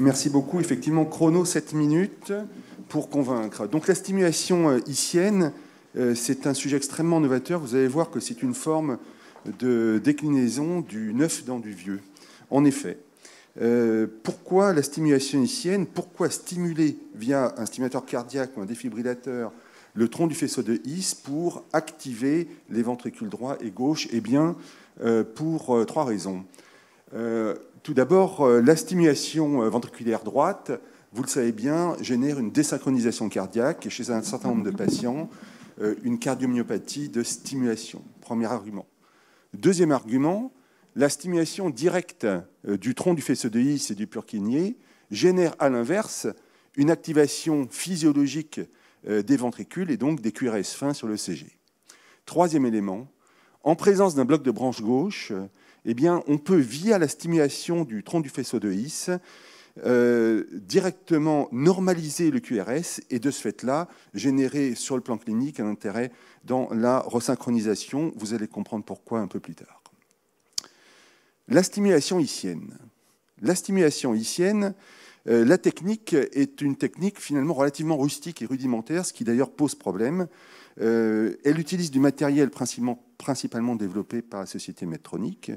Merci beaucoup. Effectivement, chrono 7 minutes pour convaincre. Donc la stimulation ischienne, c'est un sujet extrêmement novateur. Vous allez voir que c'est une forme de déclinaison du neuf dans du vieux. En effet, pourquoi la stimulation ischienne? Pourquoi stimuler via un stimulateur cardiaque ou un défibrillateur le tronc du faisceau de His pour activer les ventricules droit et gauche? Eh bien, pour trois raisons. Tout d'abord, la stimulation ventriculaire droite, vous le savez bien, génère une désynchronisation cardiaque et chez un certain nombre de patients, une cardiomyopathie de stimulation. Premier argument. Deuxième argument, la stimulation directe du tronc du faisceau de His et du Purkinje génère à l'inverse une activation physiologique des ventricules et donc des QRS fins sur le CG. Troisième élément, en présence d'un bloc de branche gauche, eh bien, on peut, via la stimulation du tronc du faisceau de His, directement normaliser le QRS et de ce fait-là, générer sur le plan clinique un intérêt dans la resynchronisation. Vous allez comprendre pourquoi un peu plus tard. La stimulation ischienne. La stimulation ischienne, la technique est une technique finalement relativement rustique et rudimentaire, ce qui d'ailleurs pose problème. Elle utilise du matériel principalement développé par la société Medtronic.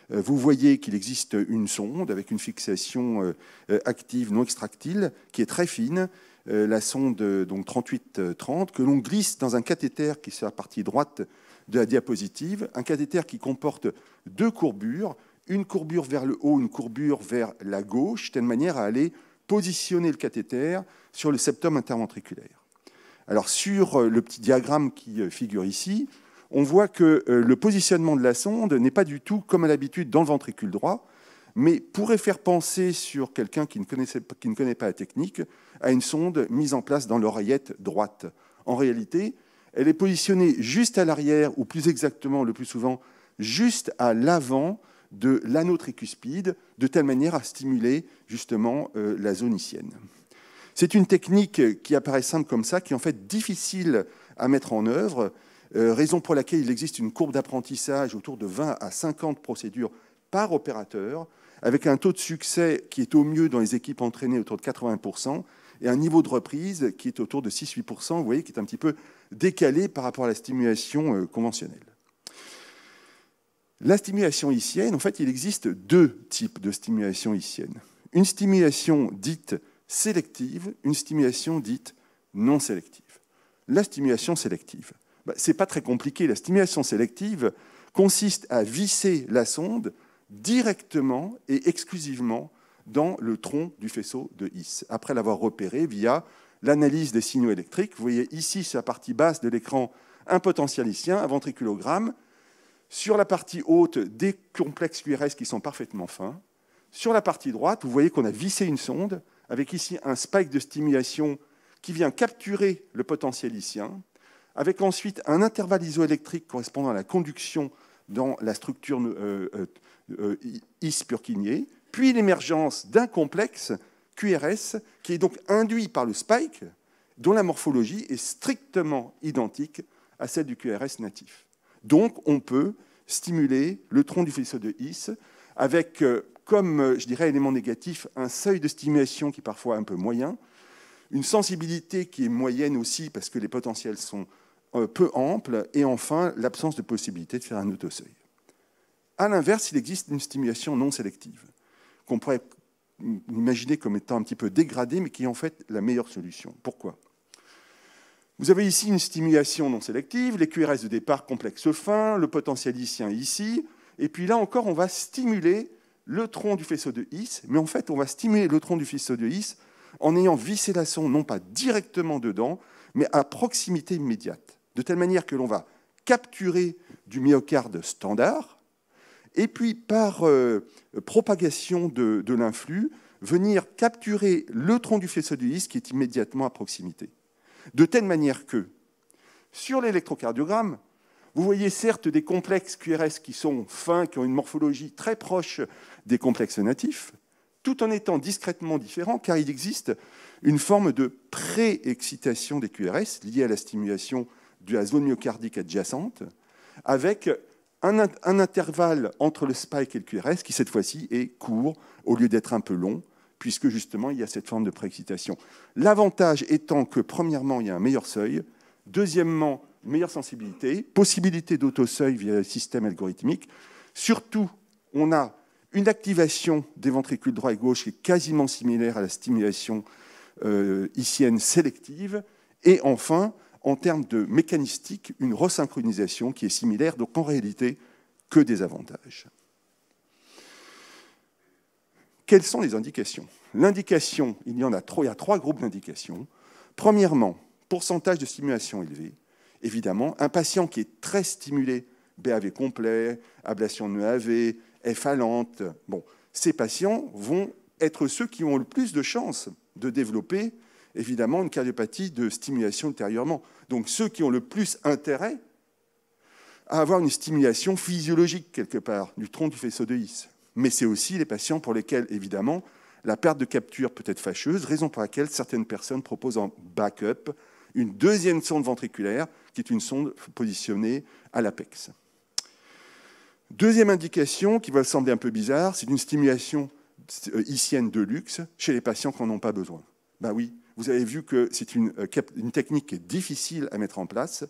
Vous voyez qu'il existe une sonde avec une fixation active non extractile qui est très fine, la sonde donc 3830, que l'on glisse dans un cathéter qui est sur la partie droite de la diapositive, un cathéter qui comporte deux courbures, une courbure vers le haut, une courbure vers la gauche, de telle manière à aller positionner le cathéter sur le septum interventriculaire. Alors sur le petit diagramme qui figure ici, on voit que le positionnement de la sonde n'est pas du tout comme à l'habitude dans le ventricule droit, mais pourrait faire penser sur quelqu'un qui ne connaît pas la technique à une sonde mise en place dans l'oreillette droite. En réalité, elle est positionnée juste à l'arrière, ou plus exactement, le plus souvent, juste à l'avant de l'anneau tricuspide, de telle manière à stimuler justement la zone ischienne. C'est une technique qui apparaît simple comme ça, qui est en fait difficile à mettre en œuvre, raison pour laquelle il existe une courbe d'apprentissage autour de 20 à 50 procédures par opérateur, avec un taux de succès qui est au mieux dans les équipes entraînées autour de 80%, et un niveau de reprise qui est autour de 6-8%, vous voyez, qui est un petit peu décalé par rapport à la stimulation conventionnelle. La stimulation ischienne, en fait, il existe deux types de stimulation ischienne. Une stimulation dite sélective, une stimulation dite non sélective. La stimulation sélective, ce n'est pas très compliqué. La stimulation sélective consiste à visser la sonde directement et exclusivement dans le tronc du faisceau de His, après l'avoir repéré via l'analyse des signaux électriques. Vous voyez ici, sur la partie basse de l'écran, un potentiel ischien, un ventriculogramme. Sur la partie haute, des complexes QRS qui sont parfaitement fins. Sur la partie droite, vous voyez qu'on a vissé une sonde avec ici un spike de stimulation qui vient capturer le potentiel ischien, avec ensuite un intervalle isoélectrique correspondant à la conduction dans la structure His-Purkinje, puis l'émergence d'un complexe QRS qui est donc induit par le spike, dont la morphologie est strictement identique à celle du QRS natif. Donc, on peut stimuler le tronc du faisceau de His avec, comme je dirais, élément négatif, un seuil de stimulation qui est parfois un peu moyen, une sensibilité qui est moyenne aussi parce que les potentiels sont peu amples, et enfin, l'absence de possibilité de faire un autoseuil. À l'inverse, il existe une stimulation non sélective, qu'on pourrait imaginer comme étant un petit peu dégradée, mais qui est en fait la meilleure solution. Pourquoi ? Vous avez ici une stimulation non sélective, les QRS de départ complexes fins, le potentiel ischien ici, et puis là encore, on va stimuler le tronc du faisceau de His, mais en fait, on va stimuler le tronc du faisceau de His en ayant vissé la sonde, non pas directement dedans, mais à proximité immédiate, de telle manière que l'on va capturer du myocarde standard, et puis par propagation de l'influx, venir capturer le tronc du faisceau de His qui est immédiatement à proximité. De telle manière que, sur l'électrocardiogramme, vous voyez certes des complexes QRS qui sont fins, qui ont une morphologie très proche des complexes natifs, tout en étant discrètement différents, car il existe une forme de pré-excitation des QRS liée à la stimulation de la zone myocardique adjacente, avec un intervalle entre le spike et le QRS qui, cette fois-ci, est court au lieu d'être un peu long, puisque justement, il y a cette forme de préexcitation. L'avantage étant que, premièrement, il y a un meilleur seuil, deuxièmement, une meilleure sensibilité, possibilité d'autoseuil via le système algorithmique. Surtout, on a une activation des ventricules droit et gauche qui est quasiment similaire à la stimulation ICN sélective. Et enfin, en termes de mécanistique, une resynchronisation qui est similaire, donc en réalité, que des avantages. Quelles sont les indications? L'indication, il y a trois groupes d'indications. Premièrement, pourcentage de stimulation élevé. Évidemment, un patient qui est très stimulé, BAV complet, ablation de EAV, FA lente, bon, ces patients vont être ceux qui ont le plus de chances de développer, évidemment, une cardiopathie de stimulation ultérieurement. Donc, ceux qui ont le plus intérêt à avoir une stimulation physiologique, quelque part, du tronc du faisceau de His. Mais c'est aussi les patients pour lesquels, évidemment, la perte de capture peut être fâcheuse, raison pour laquelle certaines personnes proposent en backup une deuxième sonde ventriculaire, qui est une sonde positionnée à l'apex. Deuxième indication, qui va sembler un peu bizarre, c'est une stimulation ICN de luxe chez les patients qui n'en ont pas besoin. Ben oui, vous avez vu que c'est une technique qui est difficile à mettre en place,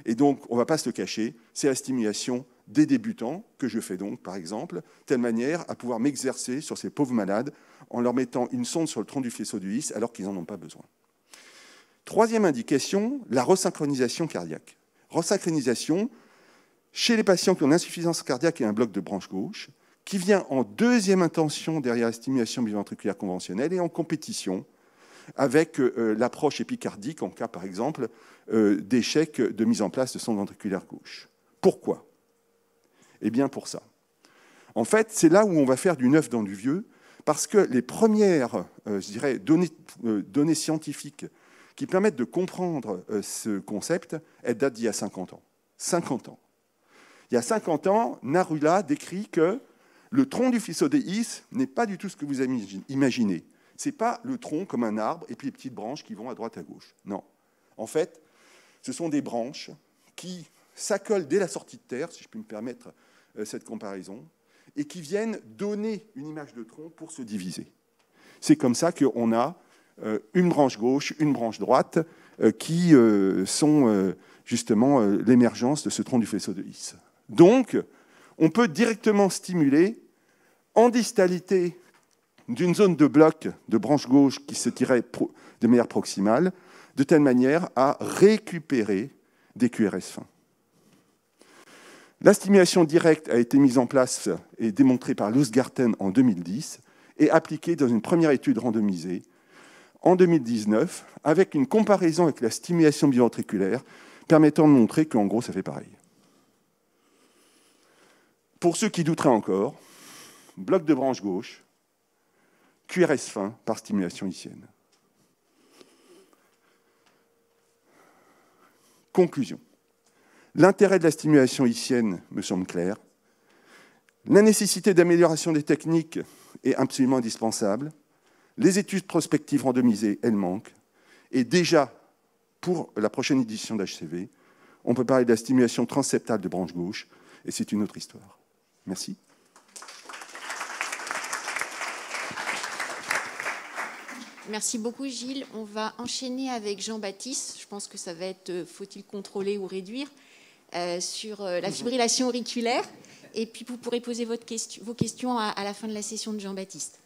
et donc on ne va pas se le cacher, c'est la stimulation des débutants, que je fais donc, par exemple, de telle manière à pouvoir m'exercer sur ces pauvres malades en leur mettant une sonde sur le tronc du faisceau de His alors qu'ils n'en ont pas besoin. Troisième indication, la resynchronisation cardiaque. Resynchronisation chez les patients qui ont une insuffisance cardiaque et un bloc de branche gauche, qui vient en deuxième intention derrière la stimulation biventriculaire conventionnelle et en compétition avec l'approche épicardique en cas, par exemple, d'échec de mise en place de sonde ventriculaire gauche. Pourquoi? Eh bien, pour ça. En fait, c'est là où on va faire du neuf dans du vieux, parce que les premières, je dirais, données scientifiques qui permettent de comprendre ce concept, elles datent d'il y a 50 ans. 50 ans. Il y a 50 ans, Narula décrit que le tronc du faisceau de His n'est pas du tout ce que vous imaginez. Ce n'est pas le tronc comme un arbre et puis les petites branches qui vont à droite à gauche. Non. En fait, ce sont des branches qui s'accolent dès la sortie de terre, si je puis me permettre cette comparaison, et qui viennent donner une image de tronc pour se diviser. C'est comme ça qu'on a une branche gauche, une branche droite, qui sont justement l'émergence de ce tronc du faisceau de His. Donc, on peut directement stimuler en distalité d'une zone de bloc de branche gauche qui se tirait de manière proximale, de telle manière à récupérer des QRS fins. La stimulation directe a été mise en place et démontrée par Lustgarten en 2010 et appliquée dans une première étude randomisée en 2019 avec une comparaison avec la stimulation biventriculaire permettant de montrer qu'en gros, ça fait pareil. Pour ceux qui douteraient encore, bloc de branche gauche, QRS fin par stimulation ICN. Conclusion. L'intérêt de la stimulation ICN me semble clair. La nécessité d'amélioration des techniques est absolument indispensable. Les études prospectives randomisées, elles manquent. Et déjà, pour la prochaine édition d'HCV, on peut parler de la stimulation transseptale de branche gauche, et c'est une autre histoire. Merci. Merci beaucoup, Gilles. On va enchaîner avec Jean-Baptiste. Je pense que ça va être faut-il contrôler ou réduire sur la fibrillation auriculaire. Et puis, vous pourrez poser vos questions à la fin de la session de Jean-Baptiste.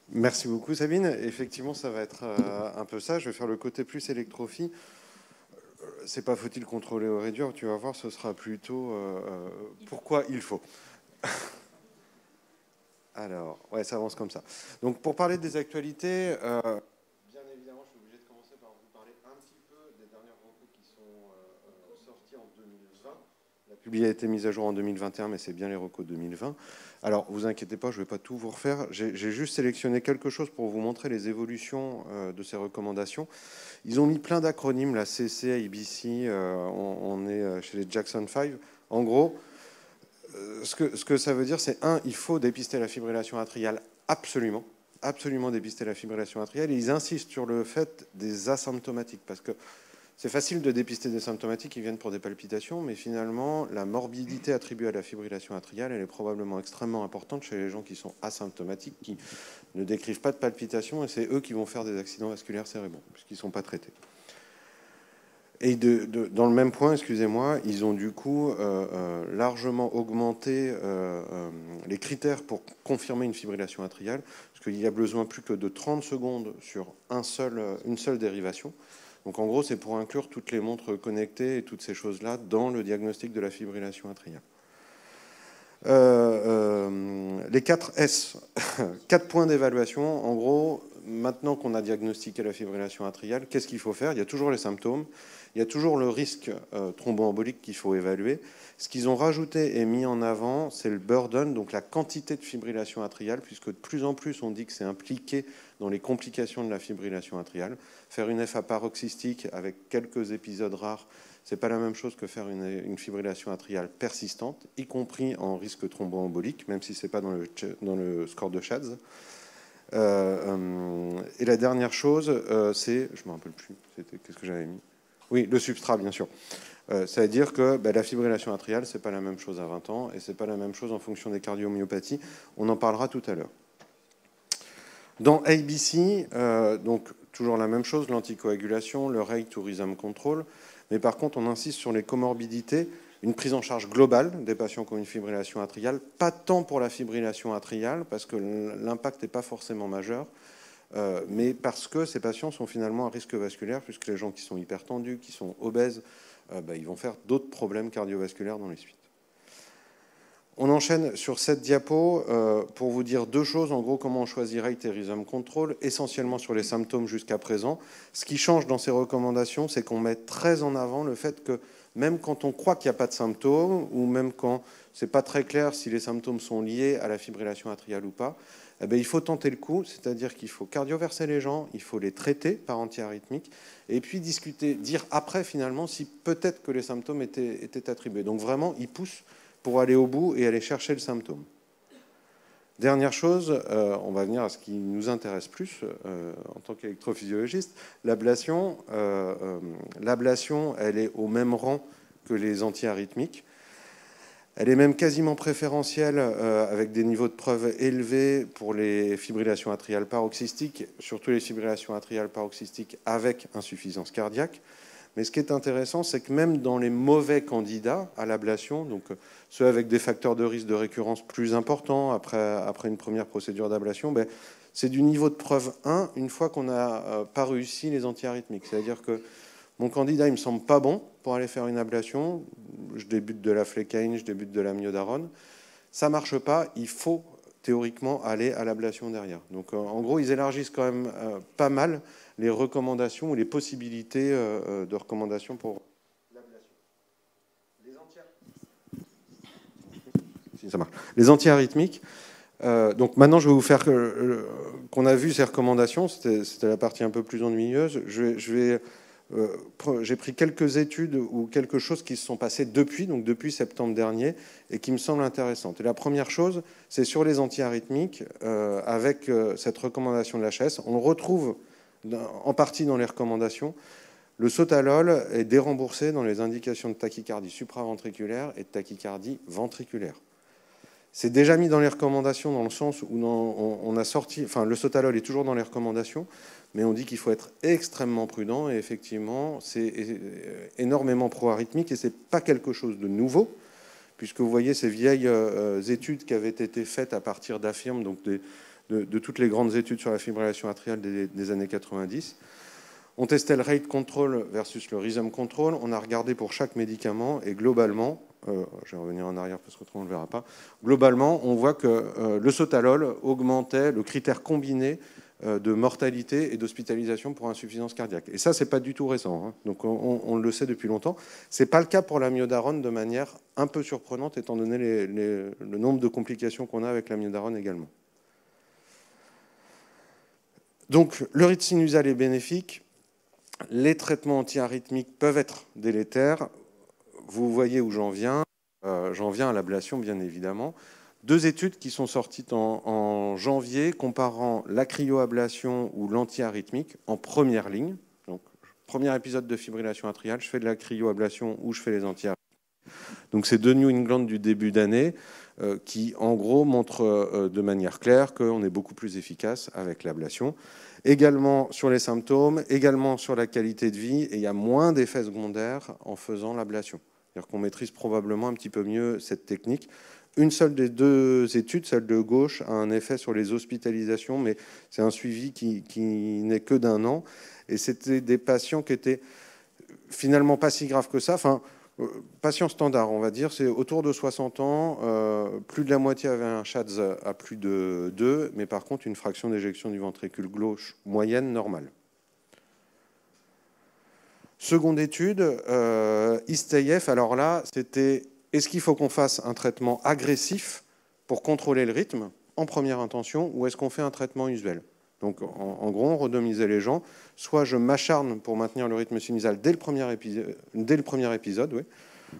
Merci beaucoup, Sabine. Effectivement, ça va être un peu ça. Je vais faire le côté plus électrophie. C'est pas faut-il contrôler ou réduire. Tu vas voir, ce sera plutôt pourquoi il faut. Alors, ouais, ça avance comme ça. Donc, pour parler des actualités, bien évidemment, je suis obligé de commencer par vous parler un petit peu des dernières recours qui sont sortis en 2020. La publi a été mise à jour en 2021, mais c'est bien les recours 2020. Alors, vous inquiétez pas, je ne vais pas tout vous refaire. J'ai juste sélectionné quelque chose pour vous montrer les évolutions de ces recommandations. Ils ont mis plein d'acronymes, la CC, ABC, on est chez les Jackson 5. En gros, ce que ça veut dire, c'est il faut dépister la fibrillation atriale absolument, absolument dépister la fibrillation atriale. Et ils insistent sur le fait des asymptomatiques, parce que c'est facile de dépister des symptomatiques qui viennent pour des palpitations, mais finalement, la morbidité attribuée à la fibrillation atriale, elle est probablement extrêmement importante chez les gens qui sont asymptomatiques, qui ne décrivent pas de palpitations, et c'est eux qui vont faire des accidents vasculaires cérébraux, puisqu'ils ne sont pas traités. Et dans le même point, excusez-moi, ils ont du coup largement augmenté les critères pour confirmer une fibrillation atriale, parce qu'il y a besoin plus que de 30 secondes sur une seule dérivation. Donc en gros, c'est pour inclure toutes les montres connectées et toutes ces choses-là dans le diagnostic de la fibrillation atriale. Les 4 S, 4 points d'évaluation. En gros, maintenant qu'on a diagnostiqué la fibrillation atriale, qu'est-ce qu'il faut faire? Il y a toujours les symptômes, il y a toujours le risque thromboembolique qu'il faut évaluer. Ce qu'ils ont rajouté et mis en avant, c'est le burden, donc la quantité de fibrillation atriale, puisque de plus en plus on dit que c'est impliqué dans les complications de la fibrillation atriale. Faire une FA paroxystique avec quelques épisodes rares, c'est pas la même chose que faire une fibrillation atriale persistante, y compris en risque thromboembolique, même si c'est pas dans le score de Schatz. Et la dernière chose, c'est, je me rappelle plus, qu'est-ce que j'avais mis? Oui, le substrat, bien sûr. Ça veut dire que la fibrillation atriale, c'est pas la même chose à 20 ans, et c'est pas la même chose en fonction des cardiomyopathies. On en parlera tout à l'heure. Dans ABC, donc toujours la même chose, l'anticoagulation, le rate to rhythm control, mais par contre, on insiste sur les comorbidités, une prise en charge globale des patients qui ont une fibrillation atriale, pas tant pour la fibrillation atriale, parce que l'impact n'est pas forcément majeur, mais parce que ces patients sont finalement à risque vasculaire, puisque les gens qui sont hypertendus, qui sont obèses, ils vont faire d'autres problèmes cardiovasculaires dans les suites. On enchaîne sur cette diapo pour vous dire deux choses. En gros, comment on choisit rate et rhythm control, essentiellement sur les symptômes jusqu'à présent. Ce qui change dans ces recommandations, c'est qu'on met très en avant le fait que même quand on croit qu'il n'y a pas de symptômes, ou même quand ce n'est pas très clair si les symptômes sont liés à la fibrillation atriale ou pas, il faut tenter le coup, c'est-à-dire qu'il faut cardioverser les gens, il faut les traiter par antiarythmique, et puis discuter, dire après finalement si peut-être que les symptômes étaient attribués. Donc vraiment, ils poussent pour aller au bout et aller chercher le symptôme. Dernière chose, on va venir à ce qui nous intéresse plus en tant qu'électrophysiologiste, l'ablation. L'ablation, elle est au même rang que les antiarythmiques. Elle est même quasiment préférentielle avec des niveaux de preuve élevés pour les fibrillations atriales paroxystiques, surtout les fibrillations atriales paroxystiques avec insuffisance cardiaque. Mais ce qui est intéressant, c'est que même dans les mauvais candidats à l'ablation, donc ceux avec des facteurs de risque de récurrence plus importants après une première procédure d'ablation, c'est du niveau de preuve 1 une fois qu'on n'a pas réussi les antiarythmiques. C'est-à-dire que mon candidat, il me semble pas bon pour aller faire une ablation. Je débute de la flécaïne, je débute de la myodarone. Ça marche pas, il faut théoriquement aller à l'ablation derrière. Donc en gros, ils élargissent quand même pas mal les recommandations ou les possibilités de recommandations pour l'ablation. Les antiarythmiques. Donc maintenant, je vais vous faire qu'on a vu ces recommandations. C'était la partie un peu plus ennuyeuse. J'ai pris quelques études ou quelque chose qui se sont passées depuis septembre dernier, et qui me semblent intéressantes. Et la première chose, c'est sur les antiarythmiques, avec cette recommandation de l'HS. On le retrouve en partie dans les recommandations. Le sotalol est déremboursé dans les indications de tachycardie supraventriculaire et de tachycardie ventriculaire. C'est déjà mis dans les recommandations dans le sens où on a sorti... Enfin, le sotalol est toujours dans les recommandations, mais on dit qu'il faut être extrêmement prudent, et effectivement, c'est énormément pro-arythmique, et ce n'est pas quelque chose de nouveau, puisque vous voyez ces vieilles études qui avaient été faites à partir d'Affirm, donc de toutes les grandes études sur la fibrillation atriale des années 90. On testait le rate control versus le rhythm control. On a regardé pour chaque médicament, et globalement, je vais revenir en arrière parce qu'autrement on ne le verra pas, globalement, on voit que le sotalol augmentait le critère combiné de mortalité et d'hospitalisation pour insuffisance cardiaque. Et ça, ce n'est pas du tout récent, hein. Donc on le sait depuis longtemps. Ce n'est pas le cas pour la myodarone, de manière un peu surprenante, étant donné le nombre de complications qu'on a avec la myodarone également. Donc le rite sinusal est bénéfique. Les traitements antiarythmiques peuvent être délétères. Vous voyez où j'en viens. J'en viens à l'ablation, bien évidemment. Deux études qui sont sorties en janvier comparant la cryoablation ou l'antiarythmique en première ligne. Donc, premier épisode de fibrillation atriale, je fais de la cryoablation ou je fais les anti-arrhythmiques. Donc c'est deux New England du début d'année qui, en gros, montrent de manière claire qu'on est beaucoup plus efficace avec l'ablation. Également sur les symptômes, également sur la qualité de vie, et il y a moins d'effets secondaires en faisant l'ablation. C'est-à-dire qu'on maîtrise probablement un petit peu mieux cette technique. Une seule des deux études, celle de gauche, a un effet sur les hospitalisations, mais c'est un suivi qui n'est que d'1 an. Et c'était des patients qui étaient finalement pas si graves que ça. Enfin, patients standards, on va dire, c'est autour de 60 ans. Plus de la moitié avait un SHADS à plus de 2, mais par contre, une fraction d'éjection du ventricule gauche moyenne normale. Seconde étude, ISTAIF. Alors là, c'était est-ce qu'il faut qu'on fasse un traitement agressif pour contrôler le rythme en première intention ou est-ce qu'on fait un traitement usuel? Donc, en gros, on randomisait les gens. Soit je m'acharne pour maintenir le rythme sinusal dès le premier épisode, oui,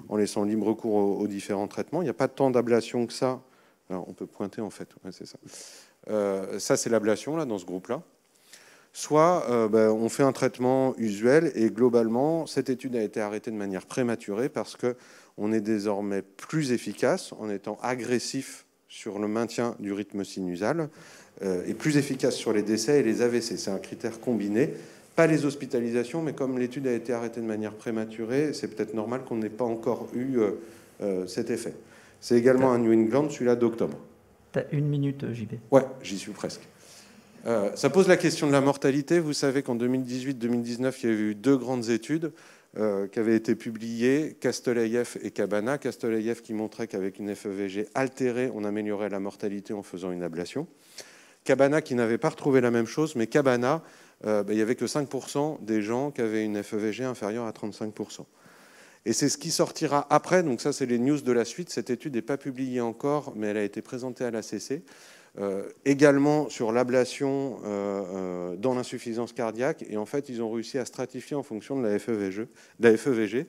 en laissant libre cours aux différents traitements. Il n'y a pas tant d'ablation que ça. Alors, on peut pointer, en fait. Ouais, c'est ça. Ça, c'est l'ablation, là, dans ce groupe-là. Soit on fait un traitement usuel et globalement, cette étude a été arrêtée de manière prématurée parce qu'on est désormais plus efficace en étant agressif sur le maintien du rythme sinusal et plus efficace sur les décès et les AVC. C'est un critère combiné, pas les hospitalisations, mais comme l'étude a été arrêtée de manière prématurée, c'est peut-être normal qu'on n'ait pas encore eu cet effet. C'est également un New England, celui-là d'octobre. Tu as 1 minute, JB. Ouais, j'y suis presque. Ça pose la question de la mortalité. Vous savez qu'en 2018-2019, il y a eu 2 grandes études qui avaient été publiées, Kasteleyev et Cabana. Kasteleyev qui montrait qu'avec une FEVG altérée, on améliorait la mortalité en faisant une ablation. Cabana qui n'avait pas retrouvé la même chose, mais Cabana, il n'y avait que 5% des gens qui avaient une FEVG inférieure à 35%. Et c'est ce qui sortira après. Donc ça, c'est les news de la suite. Cette étude n'est pas publiée encore, mais elle a été présentée à l'ACC. Également sur l'ablation dans l'insuffisance cardiaque. Et en fait, ils ont réussi à stratifier en fonction de la FEVG.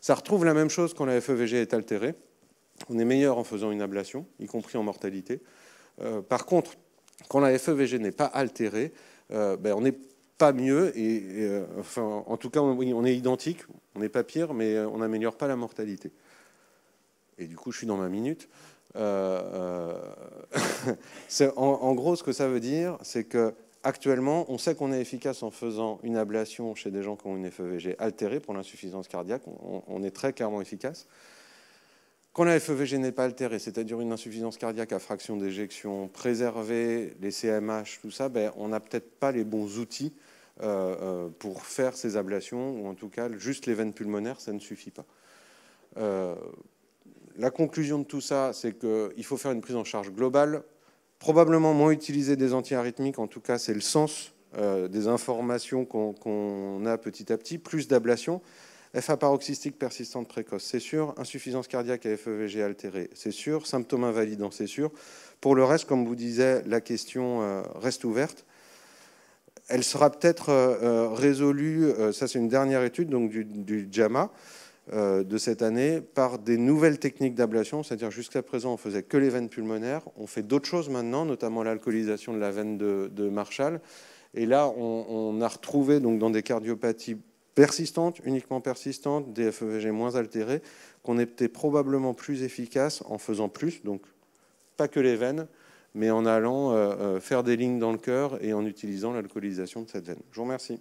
Ça retrouve la même chose quand la FEVG est altérée. On est meilleur en faisant une ablation, y compris en mortalité. Par contre, quand la FEVG n'est pas altérée, on n'est pas mieux. Enfin, en tout cas, oui, on est identique. On n'est pas pire, mais on n'améliore pas la mortalité. Et du coup, je suis dans ma minute. En gros, ce que ça veut dire, c'est qu'actuellement, on sait qu'on est efficace en faisant une ablation chez des gens qui ont une FEVG altérée pour l'insuffisance cardiaque. On est très clairement efficace. Quand la FEVG n'est pas altérée, c'est-à-dire une insuffisance cardiaque à fraction d'éjection préservée, les CMH, tout ça, on n'a peut-être pas les bons outils pour faire ces ablations, ou en tout cas, juste les veines pulmonaires, ça ne suffit pas. La conclusion de tout ça, c'est qu'il faut faire une prise en charge globale, probablement moins utiliser des antiarythmiques, en tout cas c'est le sens des informations qu'on a petit à petit, plus d'ablation. FA paroxystique persistante précoce, c'est sûr. Insuffisance cardiaque à FEVG altérée, c'est sûr. Symptômes invalidants, c'est sûr. Pour le reste, comme vous disiez, la question reste ouverte. Elle sera peut-être résolue, ça c'est une dernière étude donc du JAMA, de cette année par des nouvelles techniques d'ablation, c'est-à-dire jusqu'à présent on faisait que les veines pulmonaires, on fait d'autres choses maintenant, notamment l'alcoolisation de la veine de Marshall, et là on a retrouvé donc dans des cardiopathies persistantes, uniquement persistantes, des FEVG moins altérées, qu'on était probablement plus efficace en faisant plus, donc pas que les veines, mais en allant faire des lignes dans le cœur et en utilisant l'alcoolisation de cette veine. Je vous remercie.